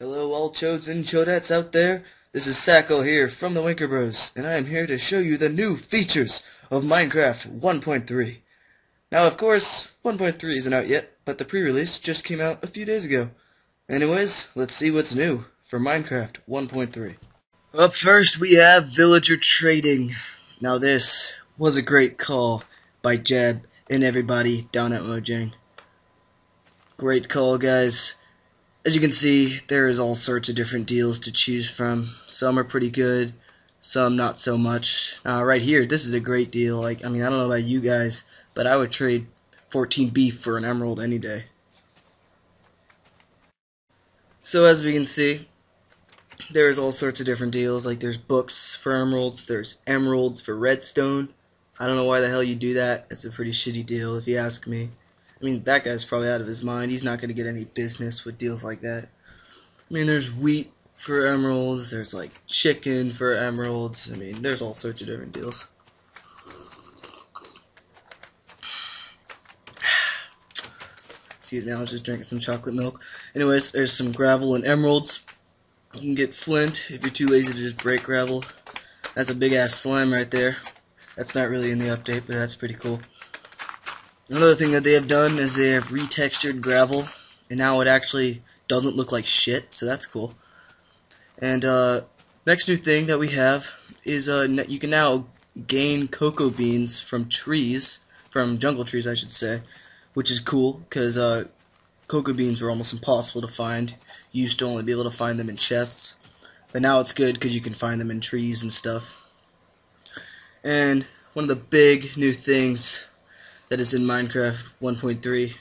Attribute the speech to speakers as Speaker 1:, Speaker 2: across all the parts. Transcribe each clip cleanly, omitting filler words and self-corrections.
Speaker 1: Hello all chodes and chodettes out there, this is Sacco here from the Winker Bros, and I am here to show you the new features of Minecraft 1.3. Now of course, 1.3 isn't out yet, but the pre-release just came out a few days ago. Anyways, let's see what's new for Minecraft 1.3. Up first we have villager trading. Now this was a great call by Jeb and everybody down at Mojang. Great call, guys. As you can see, there is all sorts of different deals to choose from. Some are pretty good, some not so much. Right here, this is a great deal. I don't know about you guys, but I would trade 14 beef for an emerald any day. So as we can see, there's all sorts of different deals. Like there's books for emeralds, there's emeralds for redstone. I don't know why the hell you do that. It's a pretty shitty deal if you ask me. That guy's probably out of his mind. He's not going to get any business with deals like that. There's wheat for emeralds. There's, chicken for emeralds. There's all sorts of different deals. Excuse me, I was just drinking some chocolate milk. Anyways, there's some gravel and emeralds. You can get flint if you're too lazy to just break gravel. That's a big-ass slime right there. That's not really in the update, but that's pretty cool. Another thing that they have done is they have retextured gravel, and now it actually doesn't look like shit, so that's cool. And next new thing that we have is you can now gain cocoa beans from trees, from jungle trees I should say, which is cool, because cocoa beans were almost impossible to find. You used to only be able to find them in chests, but now it's good because you can find them in trees and stuff. And one of the big new things that is in Minecraft 1.3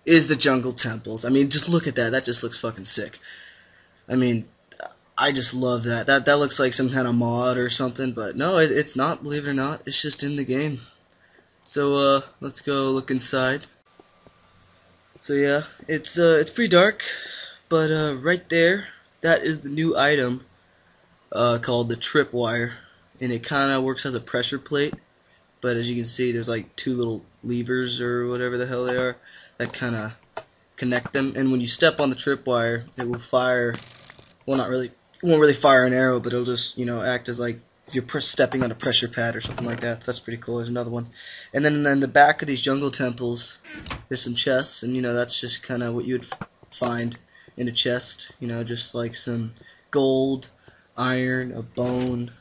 Speaker 1: is the jungle temples. Just look at that. That just looks fucking sick. I just love that. That looks like some kind of mod or something, but no, it's not, believe it or not. It's just in the game. So, let's go look inside. So yeah, it's pretty dark, but right there, that is the new item called the tripwire, and it kind of works as a pressure plate. But as you can see, there's two little levers or whatever the hell they are that kind of connect them. And when you step on the tripwire, it will fire. Well, not really. It won't really fire an arrow, but it'll just act as if you're stepping on a pressure pad or something like that. So that's pretty cool. There's another one. And then in the back of these jungle temples, there's some chests, and that's just kind of what you would find in a chest. Just like some gold, iron, a bone.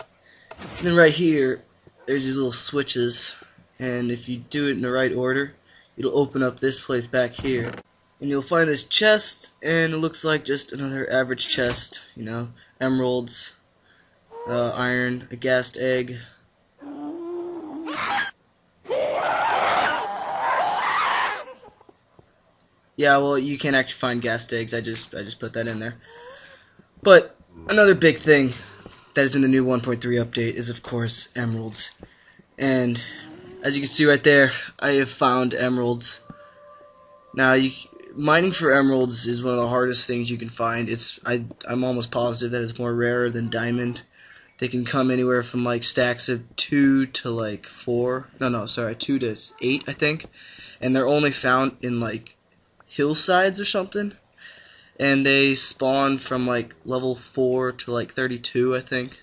Speaker 1: And then right here, there's these little switches, and if you do it in the right order, it'll open up this place back here, and you'll find this chest, and it looks like just another average chest. Emeralds, iron, a gassed egg. Yeah, well, you can't actually find gassed eggs. I just put that in there. But another big thing that is in the new 1.3 update is, of course, emeralds. And as you can see right there, I have found emeralds. Now, mining for emeralds is one of the hardest things you can find. I'm almost positive that it's more rarer than diamond. They can come anywhere from stacks of 2 to 4. No, sorry, 2 to 8, I think. And they're only found in hillsides or something. And they spawn from level 4 to 32, I think.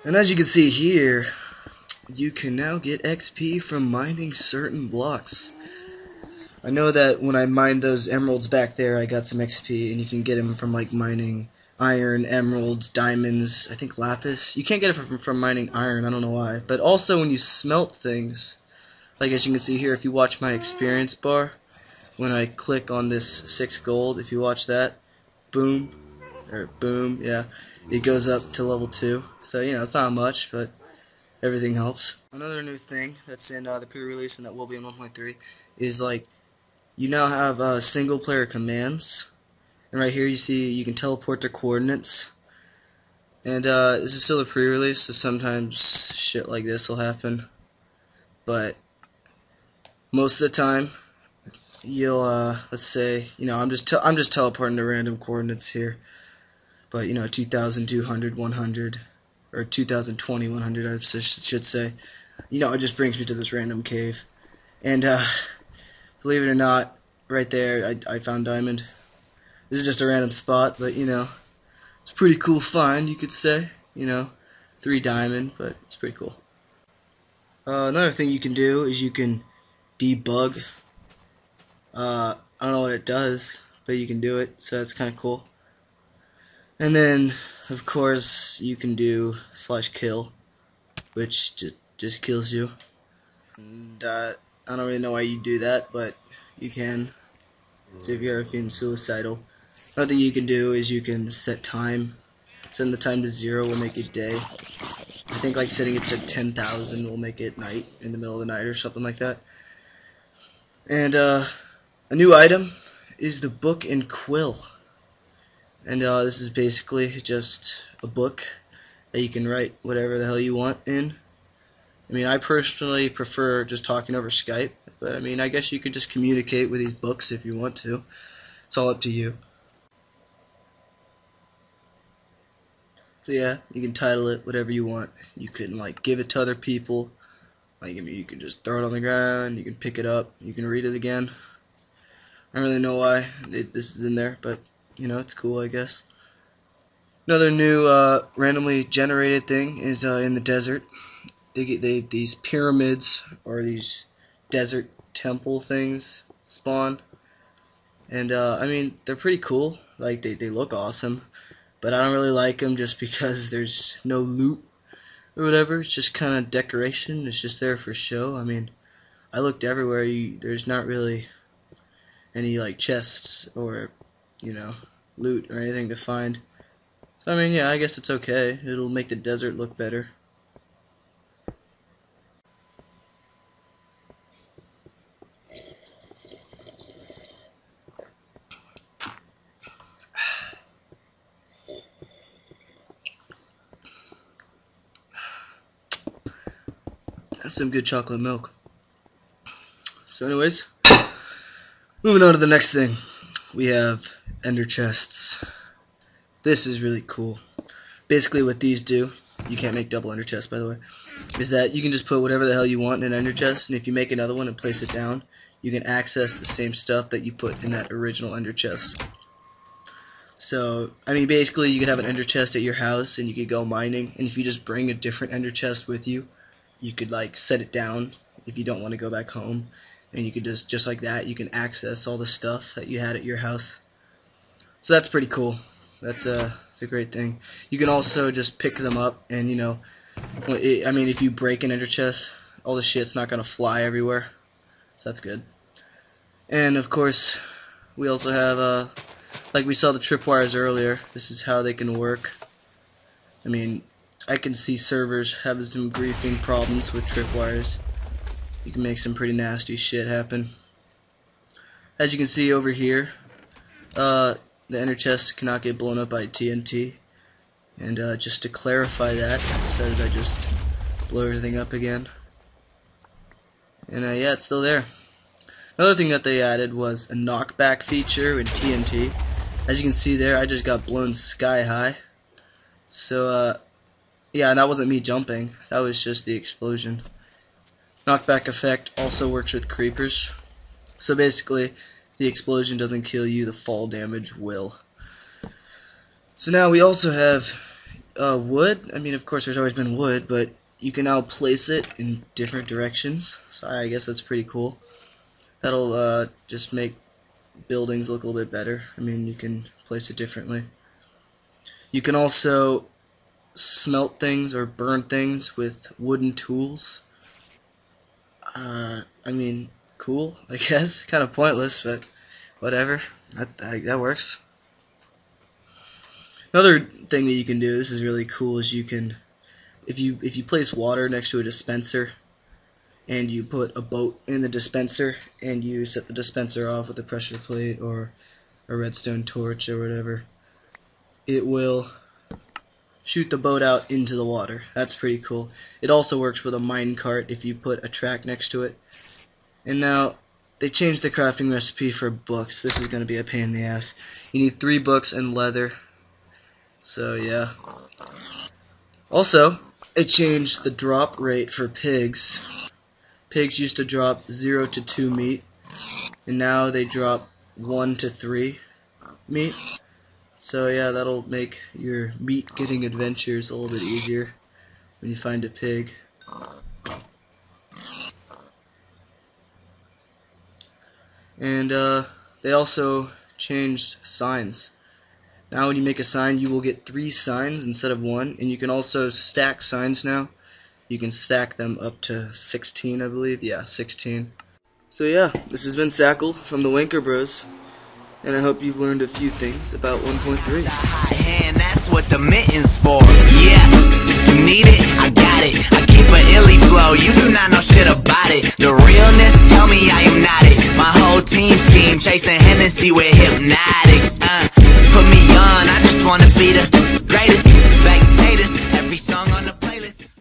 Speaker 1: And as you can see here, you can now get XP from mining certain blocks. I know that when I mined those emeralds back there, I got some XP, and you can get them from mining iron, emeralds, diamonds, I think lapis. You can't get it from mining iron, I don't know why. But also when you smelt things, as you can see here, if you watch my experience bar, when I click on this 6 gold, if you watch that, boom, yeah, it goes up to level 2. So, it's not much, but everything helps. Another new thing that's in the pre-release and that will be in 1.3 is, you now have single-player commands. And right here you see you can teleport to coordinates. And this is still a pre-release, so sometimes shit like this will happen. But most of the time, you'll let's say I'm just teleporting to random coordinates here, but 2200, 100, or 2020, 100 I should say. It just brings me to this random cave, and believe it or not, right there I found diamond. This is just a random spot, but you know, it's a pretty cool find, you could say. You know, 3 diamond, but it's pretty cool. Another thing you can do is you can debug. I don't know what it does, but you can do it, so that's kind of cool. And then, of course, you can do /kill, which just kills you. And I don't really know why you do that, but you can. So if you're feeling suicidal, another thing you can do is you can set time. Setting the time to 0 will make it day. I think like setting it to 10,000 will make it night, in the middle of the night or something like that. And a new item is the book and quill. And this is basically just a book that you can write whatever the hell you want in. I mean, I personally prefer just talking over Skype, but I mean, I guess you could just communicate with these books if you want to. It's all up to you. So yeah, you can title it whatever you want. You can like give it to other people. Like, I mean, you can just throw it on the ground, you can pick it up, you can read it again. I don't really know why this is in there, but you know, it's cool, I guess. Another new randomly generated thing is in the desert. These pyramids or these desert temple things spawn, and I mean, they're pretty cool. Like they look awesome, but I don't really like them just because there's no loot or whatever. It's just kind of decoration. It's just there for show. I mean, I looked everywhere. There's not really any like chests or, you know, loot or anything to find. So I mean, yeah, I guess it's okay. It'll make the desert look better. That's some good chocolate milk. So anyways, moving on to the next thing. We have enderchests. This is really cool. Basically what these do, you can't make double enderchests by the way, is that you can just put whatever the hell you want in an enderchest, and if you make another one and place it down, you can access the same stuff that you put in that original enderchest. So, I mean, basically you could have an enderchest at your house and you could go mining, and if you just bring a different enderchest with you, you could like set it down if you don't want to go back home, and you could just like that, you can access all the stuff that you had at your house. So that's pretty cool. That's a great thing. You can also just pick them up, and you know, I mean, if you break an ender chest, all the shit's not gonna fly everywhere, so that's good. And of course, we also have like we saw the tripwires earlier. This is how they can work. I mean, I can see servers having some griefing problems with tripwires. You can make some pretty nasty shit happen. As you can see over here, the ender chest cannot get blown up by TNT. And just to clarify that, I decided I just blow everything up again. And yeah, it's still there. Another thing that they added was a knockback feature in TNT. As you can see there, I just got blown sky high. So yeah, and that wasn't me jumping. That was just the explosion. Knockback effect also works with creepers. So basically, the explosion doesn't kill you, the fall damage will. So now we also have wood. I mean, of course, there's always been wood, but you can now place it in different directions. So I guess that's pretty cool. That'll just make buildings look a little bit better. I mean, you can place it differently. You can also smelt things or burn things with wooden tools. I mean, cool, I guess. Kind of pointless, but whatever. That works. Another thing that you can do, this is really cool, is you can, if you place water next to a dispenser, and you put a boat in the dispenser, and you set the dispenser off with a pressure plate or a redstone torch or whatever, it will shoot the boat out into the water. That's pretty cool. It also works with a minecart if you put a track next to it. And now, they changed the crafting recipe for books. This is going to be a pain in the ass. You need 3 books and leather. So yeah. Also, it changed the drop rate for pigs. Pigs used to drop 0 to 2 meat, and now they drop 1 to 3. meat. So yeah, that'll make your meat getting adventures a little bit easier when you find a pig. And they also changed signs. Now when you make a sign, you will get 3 signs instead of 1, and you can also stack signs now. You can stack them up to 16, I believe. Yeah, 16. So yeah, this has been Sackle from the Wanker Bros, and I hope you've learned a few things about 1.3.
Speaker 2: That's what the mittens for. Yeah, you need it, I got it. I keep an illy flow, you do not know shit about it. The realness, tell me I am not it. My whole team scheme, chasing Hennessy with hypnotic. Put me on, I just wanna be the